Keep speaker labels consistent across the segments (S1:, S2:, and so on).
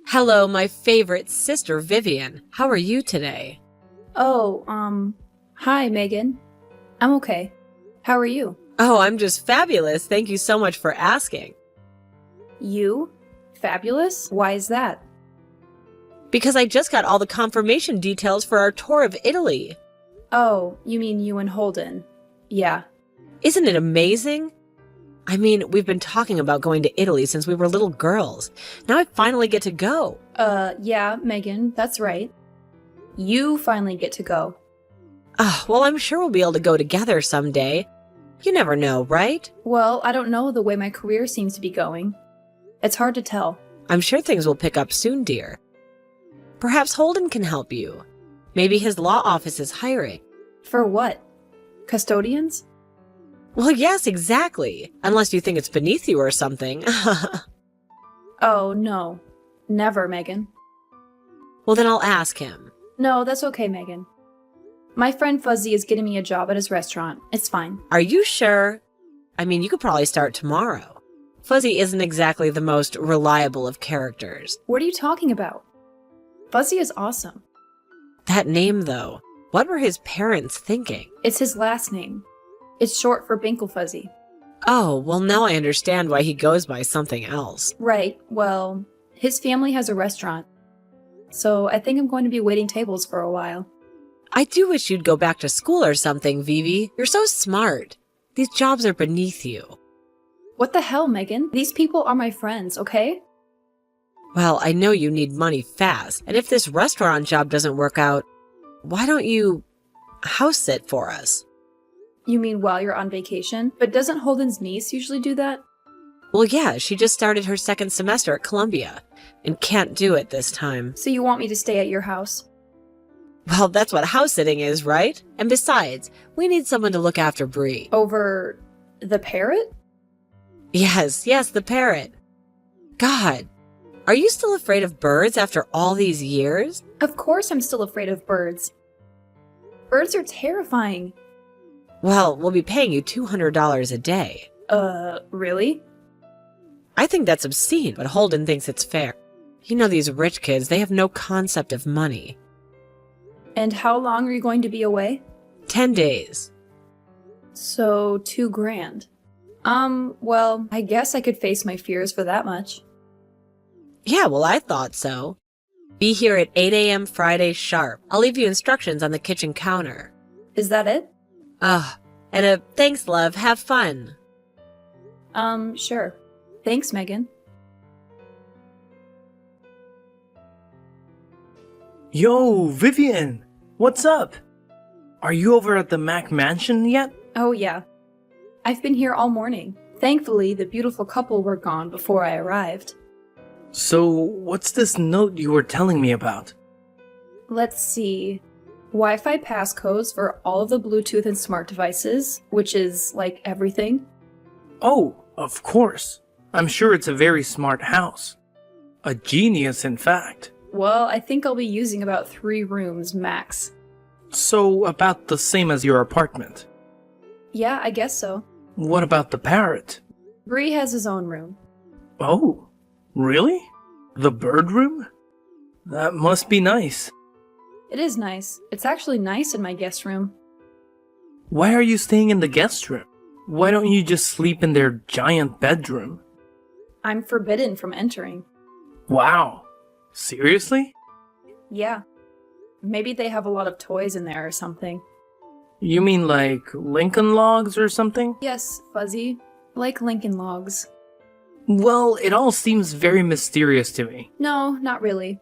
S1: Hello, my favorite sister, Vivian. How are you today?
S2: Hi, Megan. I'm okay. How are you?
S1: Oh, I'm just fabulous. Thank you so much for asking.
S2: You? Fabulous? Why is that?
S1: Because I just got all the confirmation details for our tour of Italy.
S2: Oh, you mean you and Holden. Yeah.
S1: Isn't it amazing? I mean, we've been talking about going to Italy since we were little girls. Now I finally get to go.
S2: Yeah, Megan, that's right. You finally get to go.
S1: Well, I'm sure we'll be able to go together someday. You never know, right?
S2: Well, I don't know the way my career seems to be going. It's hard to tell.
S1: I'm sure things will pick up soon, dear. Perhaps Holden can help you. Maybe his law office is hiring.
S2: For what? Custodians?
S1: Well, yes, exactly. Unless you think it's beneath you or something.
S2: Oh, no. Never, Megan.
S1: Well, then I'll ask him.
S2: No, that's okay, Megan. My friend Fuzzy is getting me a job at his restaurant. It's fine.
S1: Are you sure? I mean, you could probably start tomorrow. Fuzzy isn't exactly the most reliable of characters.
S2: What are you talking about? Fuzzy is awesome.
S1: That name, though. What were his parents thinking?
S2: It's his last name. It's short for Binkle Fuzzy.
S1: Oh, well, now I understand why he goes by something else.
S2: Right, well, his family has a restaurant. So I think I'm going to be waiting tables for a while.
S1: I do wish you'd go back to school or something, Vivi. You're so smart. These jobs are beneath you.
S2: What the hell, Megan? These people are my friends, okay?
S1: Well, I know you need money fast, and if this restaurant job doesn't work out, why don't you house sit for us?
S2: You mean while you're on vacation? But doesn't Holden's niece usually do that?
S1: Well, yeah, she just started her second semester at Columbia and can't do it this time.
S2: So you want me to stay at your house?
S1: Well, that's what house sitting is, right? And besides, we need someone to look after Bree.
S2: Over the parrot?
S1: Yes, the parrot. God, are you still afraid of birds after all these years?
S2: Of course I'm still afraid of birds. Birds are terrifying.
S1: Well, we'll be paying you $200 a day.
S2: Really?
S1: I think that's obscene, but Holden thinks it's fair. You know these rich kids, they have no concept of money.
S2: And how long are you going to be away?
S1: 10 days.
S2: So, $2,000. Well, I guess I could face my fears for that much.
S1: Yeah, well, I thought so. Be here at 8 a.m. Friday sharp. I'll leave you instructions on the kitchen counter.
S2: Is that it?
S1: And thanks, love. Have fun.
S2: Sure. Thanks, Megan.
S3: Yo, Vivian! What's up? Are you over at the Mac Mansion yet?
S2: Oh, yeah. I've been here all morning. Thankfully, the beautiful couple were gone before I arrived.
S3: So, what's this note you were telling me about?
S2: Let's see. Wi-Fi passcodes for all of the Bluetooth and smart devices, which is, like, everything.
S3: Oh, of course. I'm sure it's a very smart house. A genius, in fact.
S2: Well, I think I'll be using about 3 rooms max.
S3: So, about the same as your apartment.
S2: Yeah, I guess so.
S3: What about the parrot?
S2: Bree has his own room.
S3: Oh, really? The bird room? That must be nice.
S2: It is nice. It's actually nice in my guest room.
S3: Why are you staying in the guest room? Why don't you just sleep in their giant bedroom?
S2: I'm forbidden from entering.
S3: Wow. Seriously?
S2: Yeah. Maybe they have a lot of toys in there or something.
S3: You mean like Lincoln Logs or something?
S2: Yes, Fuzzy. Like Lincoln Logs.
S3: Well, it all seems very mysterious to me.
S2: No, not really.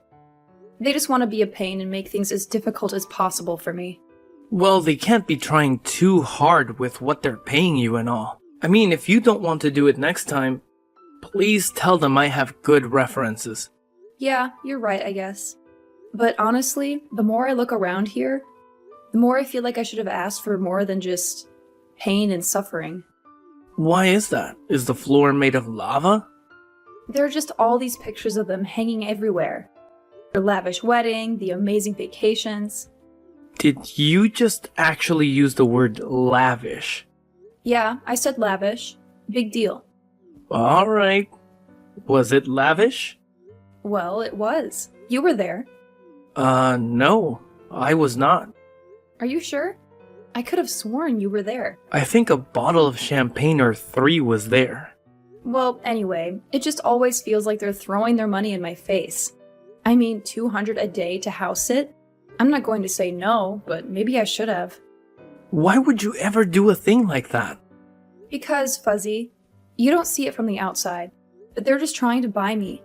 S2: They just want to be a pain and make things as difficult as possible for me.
S3: Well, they can't be trying too hard with what they're paying you and all. I mean, if you don't want to do it next time, please tell them I have good references.
S2: Yeah, you're right, I guess. But honestly, the more I look around here, the more I feel like I should have asked for more than just pain and suffering.
S3: Why is that? Is the floor made of lava?
S2: There are just all these pictures of them hanging everywhere. Their lavish wedding, the amazing vacations.
S3: Did you just actually use the word lavish?
S2: Yeah, I said lavish. Big deal.
S3: Alright. Was it lavish?
S2: Well, it was. You were there.
S3: No, I was not.
S2: Are you sure? I could have sworn you were there.
S3: I think a bottle of champagne or 3 was there.
S2: Well, anyway, it just always feels like they're throwing their money in my face. I mean, $200 a day to house sit? I'm not going to say no, but maybe I should have.
S3: Why would you ever do a thing like that?
S2: Because, Fuzzy, you don't see it from the outside, but they're just trying to buy me.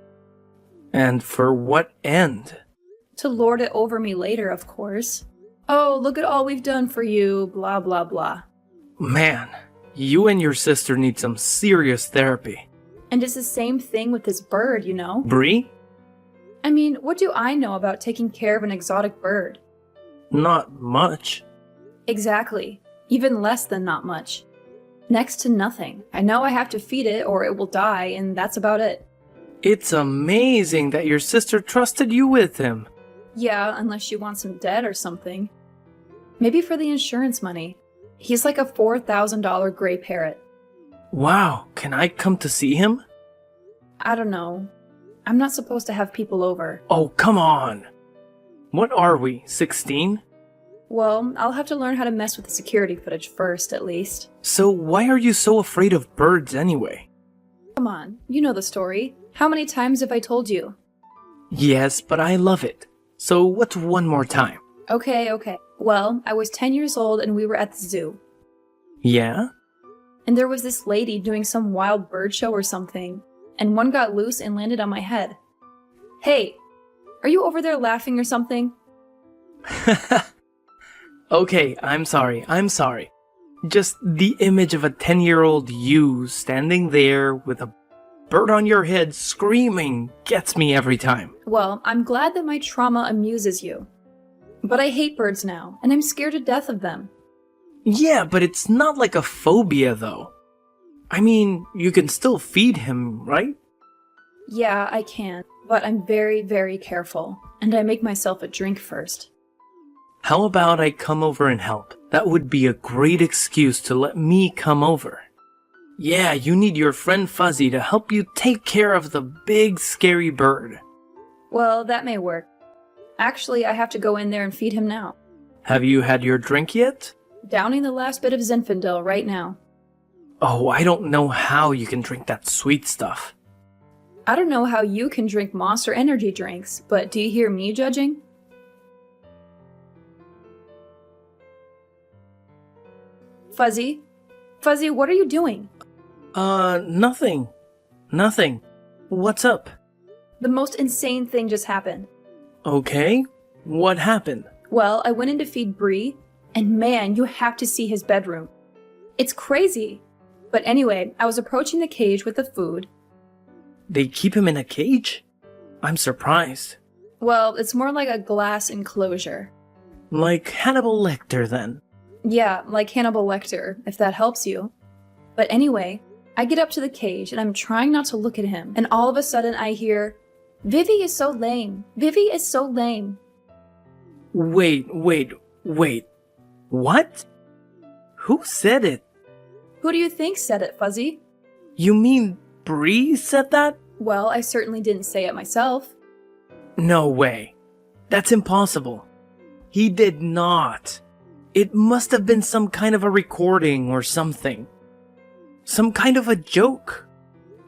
S3: And for what end?
S2: To lord it over me later, of course. Oh, look at all we've done for you, blah blah blah.
S3: Man, you and your sister need some serious therapy.
S2: And it's the same thing with this bird, you know?
S3: Bree?
S2: I mean, what do I know about taking care of an exotic bird?
S3: Not much.
S2: Exactly. Even less than not much. Next to nothing. I know I have to feed it or it will die, and that's about it.
S3: It's amazing that your sister trusted you with him.
S2: Yeah, unless she wants him dead or something. Maybe for the insurance money. He's like a $4,000 gray parrot.
S3: Wow, can I come to see him?
S2: I don't know. I'm not supposed to have people over.
S3: Oh, come on. What are we, 16?
S2: Well, I'll have to learn how to mess with the security footage first, at least.
S3: So why are you so afraid of birds anyway?
S2: Come on, you know the story. How many times have I told you?
S3: Yes, but I love it. So what's one more time?
S2: Okay. Well, I was 10 years old and we were at the zoo.
S3: Yeah?
S2: And there was this lady doing some wild bird show or something, and one got loose and landed on my head. Hey, are you over there laughing or something?
S3: Okay, I'm sorry. Just the image of a 10-year-old you standing there with a bird on your head screaming gets me every time.
S2: Well, I'm glad that my trauma amuses you. But I hate birds now, and I'm scared to death of them.
S3: Yeah, but it's not like a phobia though. I mean, you can still feed him, right?
S2: Yeah, I can, but I'm very, very careful, and I make myself a drink first.
S3: How about I come over and help? That would be a great excuse to let me come over. Yeah, you need your friend Fuzzy to help you take care of the big scary bird.
S2: Well, that may work. Actually, I have to go in there and feed him now.
S3: Have you had your drink yet?
S2: Downing the last bit of Zinfandel right now.
S3: Oh, I don't know how you can drink that sweet stuff.
S2: I don't know how you can drink Monster energy drinks, but do you hear me judging? Fuzzy? Fuzzy, what are you doing?
S3: Nothing. What's up?
S2: The most insane thing just happened.
S3: Okay, what happened?
S2: Well, I went in to feed Bree, and man, you have to see his bedroom. It's crazy. But anyway, I was approaching the cage with the food.
S3: They keep him in a cage? I'm surprised.
S2: Well, it's more like a glass enclosure.
S3: Like Hannibal Lecter, then.
S2: Yeah, like Hannibal Lecter, if that helps you. But anyway, I get up to the cage and I'm trying not to look at him, and all of a sudden I hear, "Vivi is so lame. Vivi is so lame."
S3: Wait. What? Who said it?
S2: Who do you think said it, Fuzzy?
S3: You mean Bree said that?
S2: Well, I certainly didn't say it myself.
S3: No way. That's impossible. He did not. It must have been some kind of a recording or something. Some kind of a joke.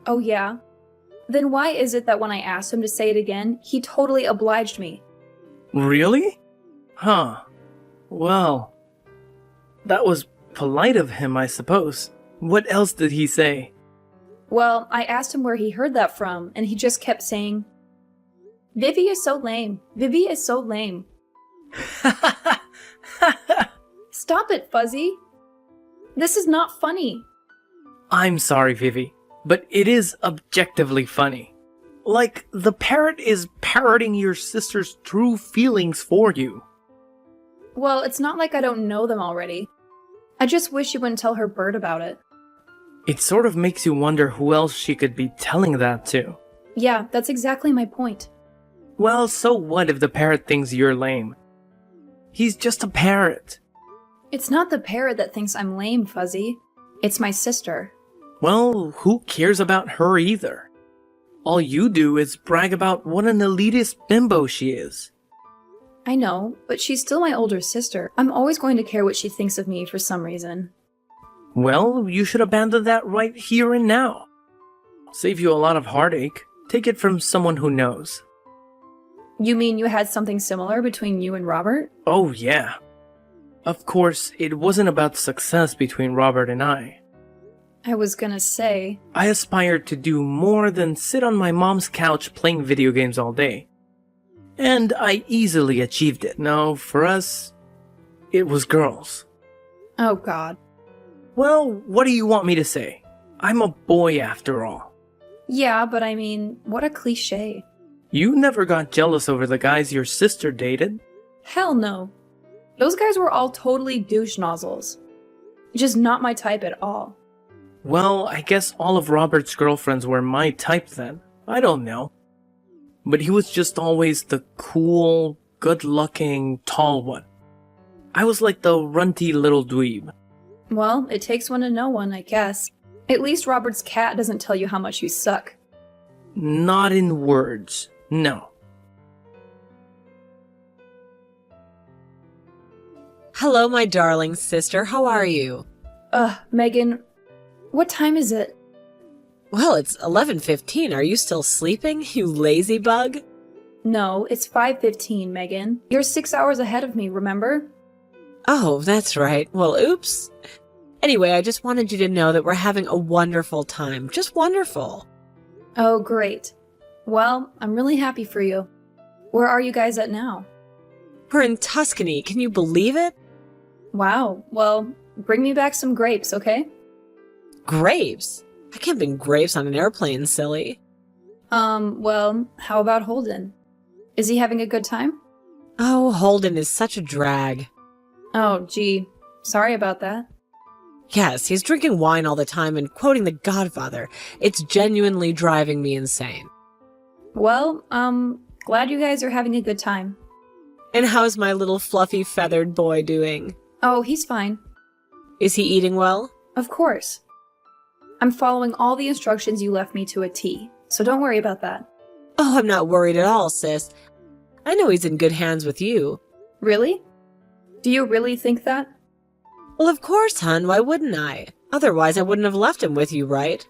S2: Oh yeah? Then why is it that when I asked him to say it again, he totally obliged me?
S3: Really? Huh. Well, that was polite of him, I suppose. What else did he say?
S2: Well, I asked him where he heard that from, and he just kept saying, "Vivi is so lame. Vivi is so lame." Stop it, Fuzzy. This is not funny.
S3: I'm sorry, Vivi, but it is objectively funny. Like, the parrot is parroting your sister's true feelings for you.
S2: Well, it's not like I don't know them already. I just wish you wouldn't tell her bird about it.
S3: It sort of makes you wonder who else she could be telling that to.
S2: Yeah, that's exactly my point.
S3: Well, so what if the parrot thinks you're lame? He's just a parrot.
S2: It's not the parrot that thinks I'm lame, Fuzzy. It's my sister.
S3: Well, who cares about her either? All you do is brag about what an elitist bimbo she is.
S2: I know, but she's still my older sister. I'm always going to care what she thinks of me for some reason.
S3: Well, you should abandon that right here and now. Save you a lot of heartache. Take it from someone who knows.
S2: You mean you had something similar between you and Robert?
S3: Oh, yeah. Of course, it wasn't about success between Robert and I.
S2: I was gonna say...
S3: I aspired to do more than sit on my mom's couch playing video games all day. And I easily achieved it. Now, for us, it was girls.
S2: Oh, God.
S3: Well, what do you want me to say? I'm a boy after all.
S2: Yeah, but I mean, what a cliche.
S3: You never got jealous over the guys your sister dated.
S2: Hell no. Those guys were all totally douche nozzles. Just not my type at all.
S3: Well, I guess all of Robert's girlfriends were my type then. I don't know. But he was just always the cool, good-looking, tall one. I was like the runty little dweeb.
S2: Well, it takes one to know one, I guess. At least Robert's cat doesn't tell you how much you suck.
S3: Not in words, no.
S1: Hello, my darling sister. How are you?
S2: Megan, what time is it?
S1: Well, it's 11:15. Are you still sleeping, you lazy bug?
S2: No, it's 5:15, Megan. You're 6 hours ahead of me, remember?
S1: Oh, that's right. Well, oops. Anyway, I just wanted you to know that we're having a wonderful time. Just wonderful.
S2: Oh, great. Well, I'm really happy for you. Where are you guys at now?
S1: We're in Tuscany. Can you believe it?
S2: Wow, well, bring me back some grapes, okay?
S1: Grapes? I can't bring grapes on an airplane, silly.
S2: Well, how about Holden? Is he having a good time?
S1: Oh, Holden is such a drag.
S2: Oh, gee. Sorry about that.
S1: Yes, he's drinking wine all the time and quoting The Godfather. It's genuinely driving me insane.
S2: Well, glad you guys are having a good time.
S1: And how's my little fluffy feathered boy doing?
S2: Oh, he's fine.
S1: Is he eating well?
S2: Of course. I'm following all the instructions you left me to a T, so don't worry about that.
S1: Oh, I'm not worried at all, sis. I know he's in good hands with you.
S2: Really? Do you really think that?
S1: Well, of course, hon. Why wouldn't I? Otherwise, I wouldn't have left him with you, right?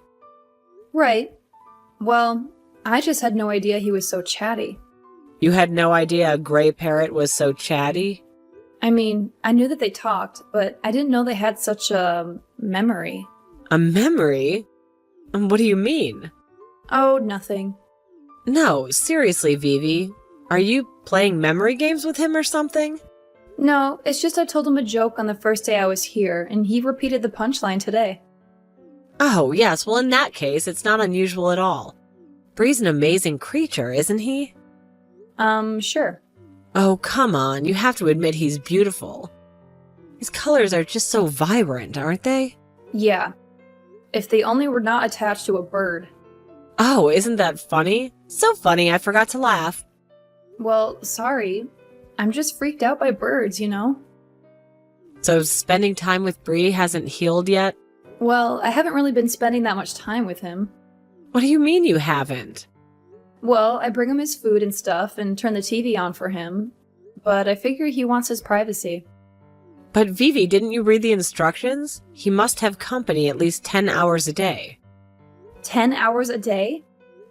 S2: Right. Well, I just had no idea he was so chatty.
S1: You had no idea a gray parrot was so chatty?
S2: I mean, I knew that they talked, but I didn't know they had such a memory.
S1: A memory? What do you mean?
S2: Oh, nothing.
S1: No, seriously, Vivi. Are you playing memory games with him or something?
S2: No, it's just I told him a joke on the first day I was here, and he repeated the punchline today.
S1: Oh, yes. Well, in that case, it's not unusual at all. Bree's an amazing creature, isn't he?
S2: Sure.
S1: Oh, come on. You have to admit he's beautiful. His colors are just so vibrant, aren't they?
S2: Yeah. If they only were not attached to a bird.
S1: Oh, isn't that funny? So funny, I forgot to laugh.
S2: Well, sorry. I'm just freaked out by birds, you know?
S1: So spending time with Bree hasn't healed yet?
S2: Well, I haven't really been spending that much time with him.
S1: What do you mean you haven't?
S2: Well, I bring him his food and stuff and turn the TV on for him, but I figure he wants his privacy.
S1: But Vivi, didn't you read the instructions? He must have company at least 10 hours a day.
S2: 10 hours a day?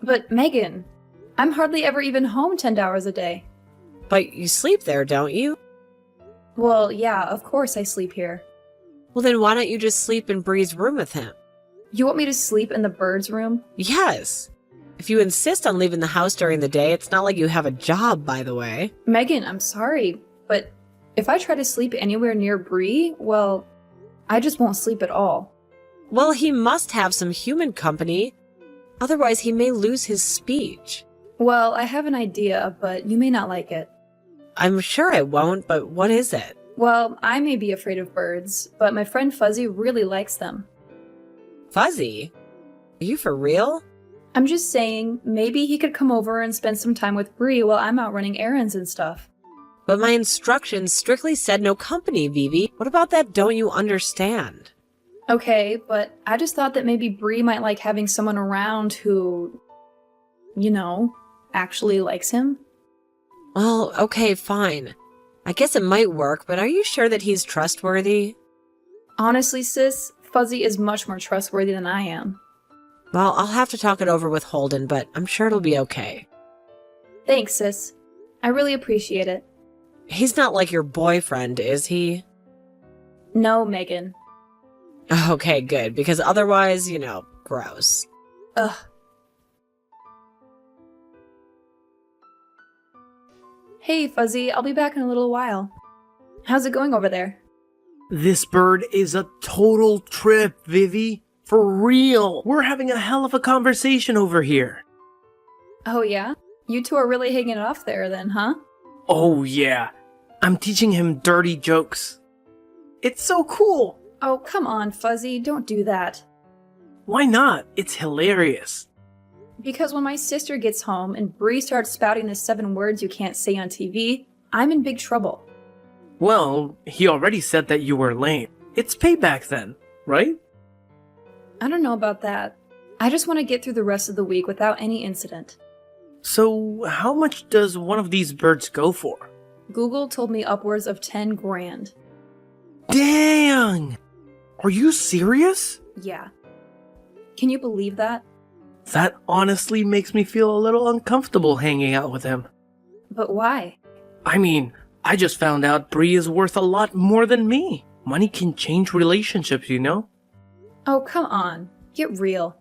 S2: But Megan, I'm hardly ever even home 10 hours a day.
S1: But you sleep there, don't you?
S2: Well, yeah, of course I sleep here.
S1: Well, then why don't you just sleep in Bree's room with him?
S2: You want me to sleep in the bird's room?
S1: Yes. If you insist on leaving the house during the day, it's not like you have a job, by the way.
S2: Megan, I'm sorry, but if I try to sleep anywhere near Bree, well, I just won't sleep at all.
S1: Well, he must have some human company. Otherwise, he may lose his speech.
S2: Well, I have an idea, but you may not like it.
S1: I'm sure I won't, but what is it?
S2: Well, I may be afraid of birds, but my friend Fuzzy really likes them.
S1: Fuzzy? Are you for real?
S2: I'm just saying, maybe he could come over and spend some time with Bree while I'm out running errands and stuff.
S1: But my instructions strictly said no company, Vivi. What about that don't you understand?
S2: Okay, but I just thought that maybe Bree might like having someone around who... actually likes him?
S1: Well, okay, fine. I guess it might work, but are you sure that he's trustworthy?
S2: Honestly, sis, Fuzzy is much more trustworthy than I am.
S1: Well, I'll have to talk it over with Holden, but I'm sure it'll be okay.
S2: Thanks, sis. I really appreciate it.
S1: He's not like your boyfriend, is he?
S2: No, Megan.
S1: Okay, good, because otherwise, gross.
S2: Ugh. Hey, Fuzzy, I'll be back in a little while. How's it going over there?
S3: This bird is a total trip, Vivi. For real. We're having a hell of a conversation over here.
S2: Oh, yeah? You two are really hanging it off there then, huh?
S3: Oh, yeah. I'm teaching him dirty jokes. It's so cool.
S2: Oh, come on, Fuzzy, don't do that.
S3: Why not? It's hilarious.
S2: Because when my sister gets home and Bree starts spouting the 7 words you can't say on TV, I'm in big trouble.
S3: Well, he already said that you were lame. It's payback then, right?
S2: I don't know about that. I just want to get through the rest of the week without any incident.
S3: So, how much does one of these birds go for?
S2: Google told me upwards of 10 grand.
S3: Dang! Are you serious?
S2: Yeah. Can you believe that?
S3: That honestly makes me feel a little uncomfortable hanging out with him.
S2: But why?
S3: I mean, I just found out Bree is worth a lot more than me. Money can change relationships, you know?
S2: Oh, come on. Get real.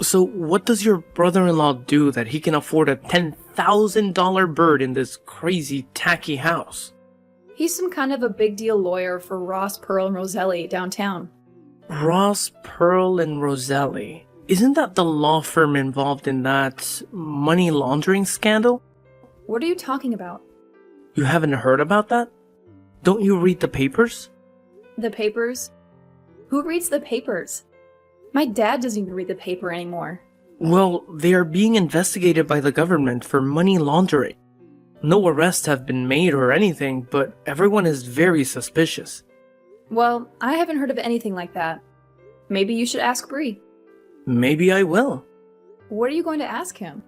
S3: So what does your brother-in-law do that he can afford a $10,000 bird in this crazy, tacky house?
S2: He's some kind of a big deal lawyer for Ross, Pearl, and Roselli downtown.
S3: Ross, Pearl, and Roselli. Isn't that the law firm involved in that money laundering scandal?
S2: What are you talking about?
S3: You haven't heard about that? Don't you read the papers?
S2: The papers? Who reads the papers? My dad doesn't even read the paper anymore.
S3: Well, they are being investigated by the government for money laundering. No arrests have been made or anything, but everyone is very suspicious.
S2: Well, I haven't heard of anything like that. Maybe you should ask Bree.
S3: Maybe I will.
S2: What are you going to ask him?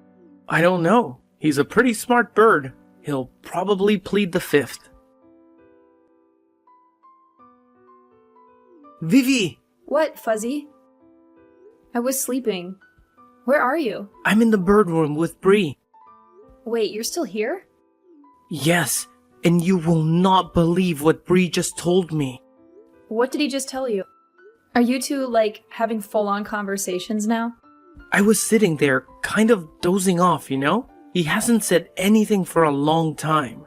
S3: I don't know. He's a pretty smart bird. He'll probably plead the fifth. Vivi!
S2: What, Fuzzy? I was sleeping. Where are you?
S3: I'm in the bird room with Bree.
S2: Wait, you're still here?
S3: Yes, and you will not believe what Bree just told me.
S2: What did he just tell you? Are you two, having full-on conversations now?
S3: I was sitting there, kind of dozing off, you know? He hasn't said anything for a long time.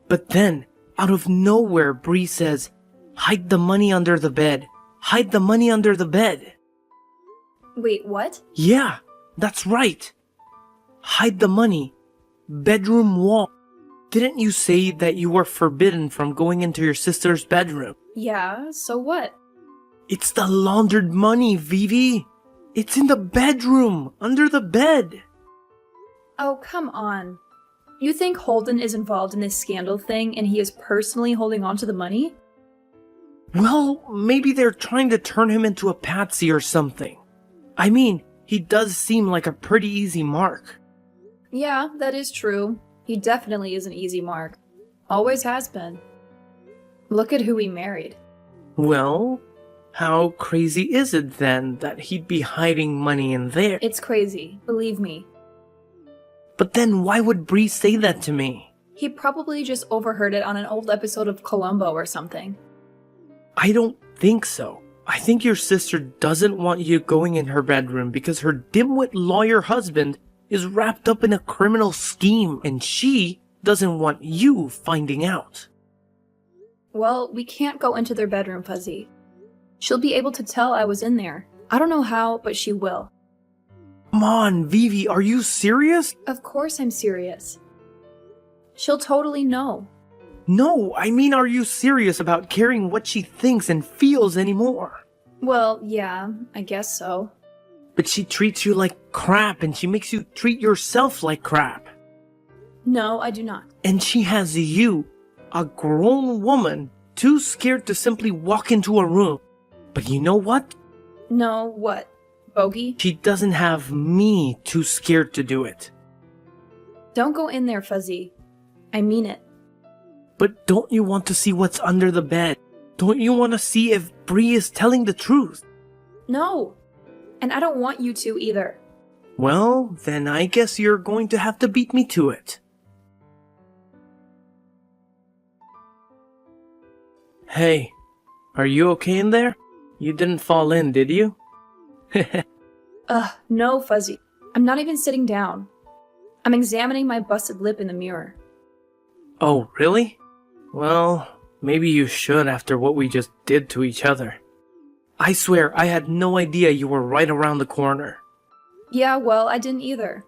S3: But then, out of nowhere, Bree says, "Hide the money under the bed. Hide the money under the bed."
S2: Wait, what?
S3: Yeah, that's right. Hide the money. Bedroom wall. Didn't you say that you were forbidden from going into your sister's bedroom?
S2: Yeah, so what?
S3: It's the laundered money, Vivi. It's in the bedroom, under the bed.
S2: Oh, come on. You think Holden is involved in this scandal thing and he is personally holding on to the money?
S3: Well, maybe they're trying to turn him into a patsy or something. I mean, he does seem like a pretty easy mark.
S2: Yeah, that is true. He definitely is an easy mark. Always has been. Look at who he married.
S3: Well, how crazy is it then that he'd be hiding money in there?
S2: It's crazy, believe me.
S3: But then why would Bree say that to me?
S2: He probably just overheard it on an old episode of Columbo or something.
S3: I don't think so. I think your sister doesn't want you going in her bedroom because her dimwit lawyer husband is wrapped up in a criminal scheme and she doesn't want you finding out.
S2: Well, we can't go into their bedroom, Fuzzy. She'll be able to tell I was in there. I don't know how, but she will.
S3: Come on, Vivi, are you serious?
S2: Of course I'm serious. She'll totally know.
S3: No, I mean, are you serious about caring what she thinks and feels anymore?
S2: Well, yeah, I guess so.
S3: But she treats you like crap and she makes you treat yourself like crap.
S2: No, I do not.
S3: And she has you, a grown woman, too scared to simply walk into a room. But you know what?
S2: No, what? Bogey?
S3: She doesn't have me too scared to do it.
S2: Don't go in there, Fuzzy. I mean it.
S3: But don't you want to see what's under the bed? Don't you want to see if Bree is telling the truth?
S2: No. And I don't want you to either.
S3: Well, then I guess you're going to have to beat me to it. Hey, are you okay in there? You didn't fall in, did you?
S2: No, Fuzzy. I'm not even sitting down. I'm examining my busted lip in the mirror.
S3: Oh, really? Well, maybe you should after what we just did to each other. I swear, I had no idea you were right around the corner.
S2: Yeah, well, I didn't either.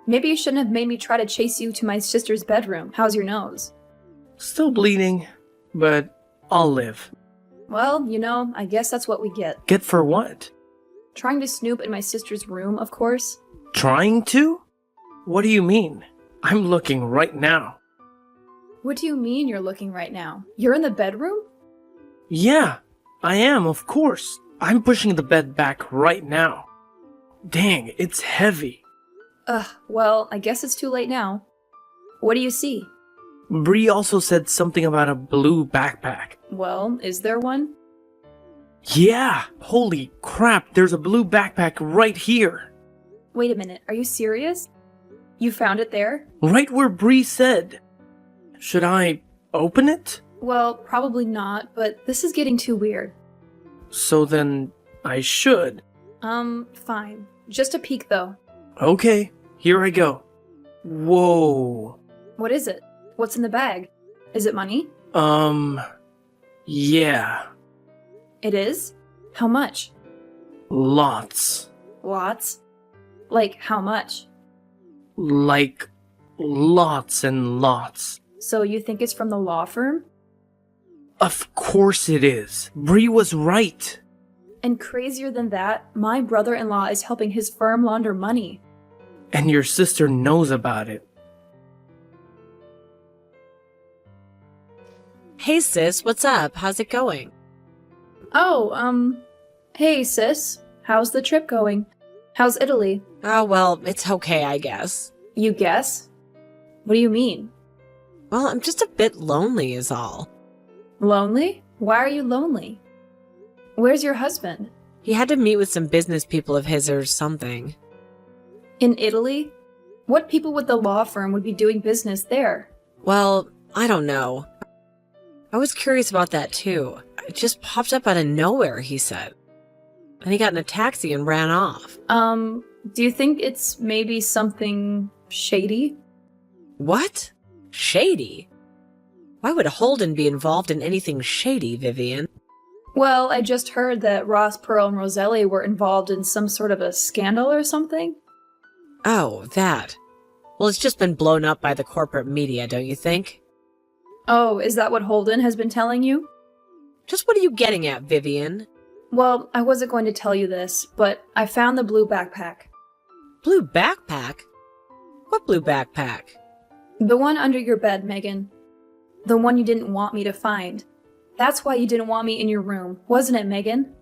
S2: Maybe you shouldn't have made me try to chase you to my sister's bedroom. How's your nose?
S3: Still bleeding, but I'll live.
S2: Well, I guess that's what we get.
S3: Get for what?
S2: Trying to snoop in my sister's room, of course.
S3: Trying to? What do you mean? I'm looking right now.
S2: What do you mean you're looking right now? You're in the bedroom?
S3: Yeah, I am, of course. I'm pushing the bed back right now. Dang, it's heavy.
S2: Well, I guess it's too late now. What do you see?
S3: Bree also said something about a blue backpack.
S2: Well, is there one?
S3: Yeah! Holy crap, there's a blue backpack right here.
S2: Wait a minute, are you serious? You found it there?
S3: Right where Bree said. Should I open it?
S2: Well, probably not, but this is getting too weird.
S3: So then I should.
S2: Fine. Just a peek, though.
S3: Okay, here I go. Whoa.
S2: What is it? What's in the bag? Is it money?
S3: Yeah.
S2: It is? How much?
S3: Lots.
S2: Lots? Like, how much?
S3: Like, lots and lots.
S2: So you think it's from the law firm?
S3: Of course it is. Bree was right.
S2: And crazier than that, my brother-in-law is helping his firm launder money.
S3: And your sister knows about it.
S1: Hey sis, what's up? How's it going?
S2: Oh, hey sis. How's the trip going? How's Italy?
S1: Oh, well, it's okay, I guess.
S2: You guess? What do you mean?
S1: Well, I'm just a bit lonely is all.
S2: Lonely? Why are you lonely? Where's your husband?
S1: He had to meet with some business people of his or something.
S2: In Italy? What people with the law firm would be doing business there?
S1: Well, I don't know. I was curious about that too. It just popped up out of nowhere, he said. And he got in a taxi and ran off.
S2: Do you think it's maybe something shady?
S1: What? Shady? Why would Holden be involved in anything shady, Vivian?
S2: Well, I just heard that Ross, Pearl, and Roselli were involved in some sort of a scandal or something.
S1: Oh, that. Well, it's just been blown up by the corporate media, don't you think?
S2: Oh, is that what Holden has been telling you?
S1: Just what are you getting at, Vivian?
S2: Well, I wasn't going to tell you this, but I found the blue backpack.
S1: Blue backpack? What blue backpack?
S2: The one under your bed, Megan. The one you didn't want me to find. That's why you didn't want me in your room, wasn't it, Megan?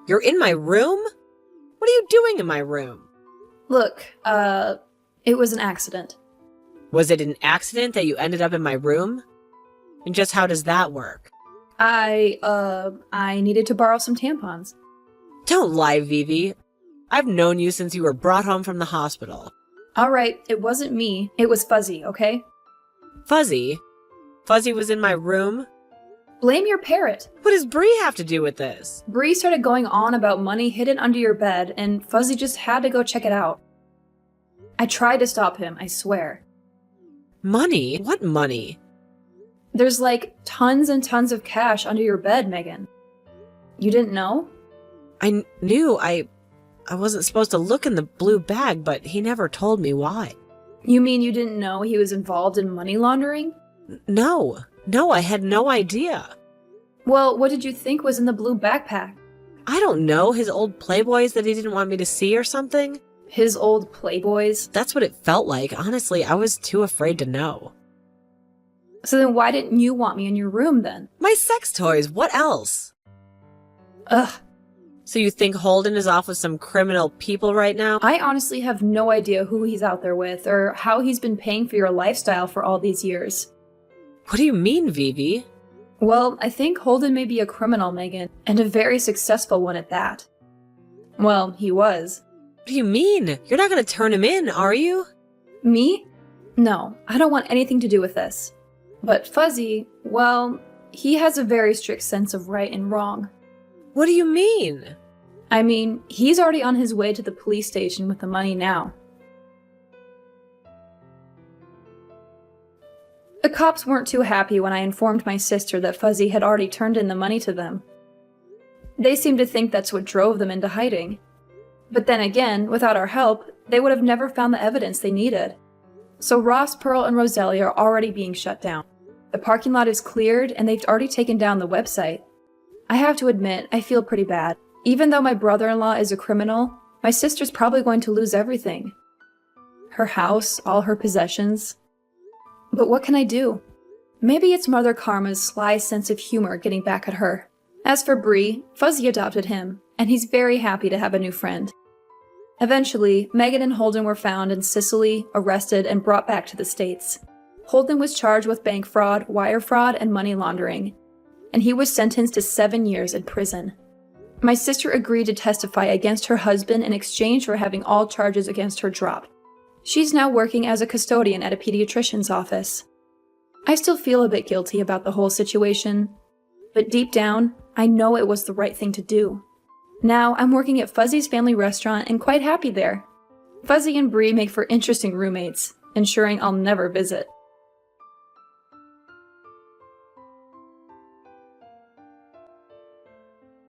S1: You're in my room? What are you doing in my room?
S2: Look, it was an accident.
S1: Was it an accident that you ended up in my room? And just how does that work?
S2: I needed to borrow some tampons.
S1: Don't lie, Vivi. I've known you since you were brought home from the hospital.
S2: Alright, it wasn't me. It was Fuzzy, okay?
S1: Fuzzy? Fuzzy was in my room?
S2: Blame your parrot.
S1: What does Bree have to do with this?
S2: Bree started going on about money hidden under your bed, and Fuzzy just had to go check it out. I tried to stop him, I swear.
S1: Money? What money?
S2: There's like tons and tons of cash under your bed, Megan. You didn't know?
S1: I knew I wasn't supposed to look in the blue bag, but he never told me why.
S2: You mean you didn't know he was involved in money laundering?
S1: No, I had no idea.
S2: Well, what did you think was in the blue backpack?
S1: I don't know, his old Playboys that he didn't want me to see or something?
S2: His old Playboys?
S1: That's what it felt like. Honestly, I was too afraid to know.
S2: So then why didn't you want me in your room then?
S1: My sex toys, what else?
S2: Ugh.
S1: So you think Holden is off with some criminal people right now?
S2: I honestly have no idea who he's out there with or how he's been paying for your lifestyle for all these years.
S1: What do you mean, Vivi?
S2: Well, I think Holden may be a criminal, Megan, and a very successful one at that. Well, he was.
S1: What do you mean? You're not going to turn him in, are you?
S2: Me? No, I don't want anything to do with this. But Fuzzy, well, he has a very strict sense of right and wrong.
S1: What do you mean?
S2: I mean, he's already on his way to the police station with the money now. The cops weren't too happy when I informed my sister that Fuzzy had already turned in the money to them. They seemed to think that's what drove them into hiding. But then again, without our help, they would have never found the evidence they needed. So Ross, Pearl, and Roselia are already being shut down. The parking lot is cleared, and they've already taken down the website. I have to admit, I feel pretty bad. Even though my brother-in-law is a criminal, my sister's probably going to lose everything. Her house, all her possessions. But what can I do? Maybe it's Mother Karma's sly sense of humor getting back at her. As for Bree, Fuzzy adopted him, and he's very happy to have a new friend. Eventually, Megan and Holden were found in Sicily, arrested, and brought back to the States. Holden was charged with bank fraud, wire fraud, and money laundering, and he was sentenced to 7 years in prison. My sister agreed to testify against her husband in exchange for having all charges against her dropped. She's now working as a custodian at a pediatrician's office. I still feel a bit guilty about the whole situation, but deep down, I know it was the right thing to do. Now, I'm working at Fuzzy's family restaurant and quite happy there. Fuzzy and Bree make for interesting roommates, ensuring I'll never visit.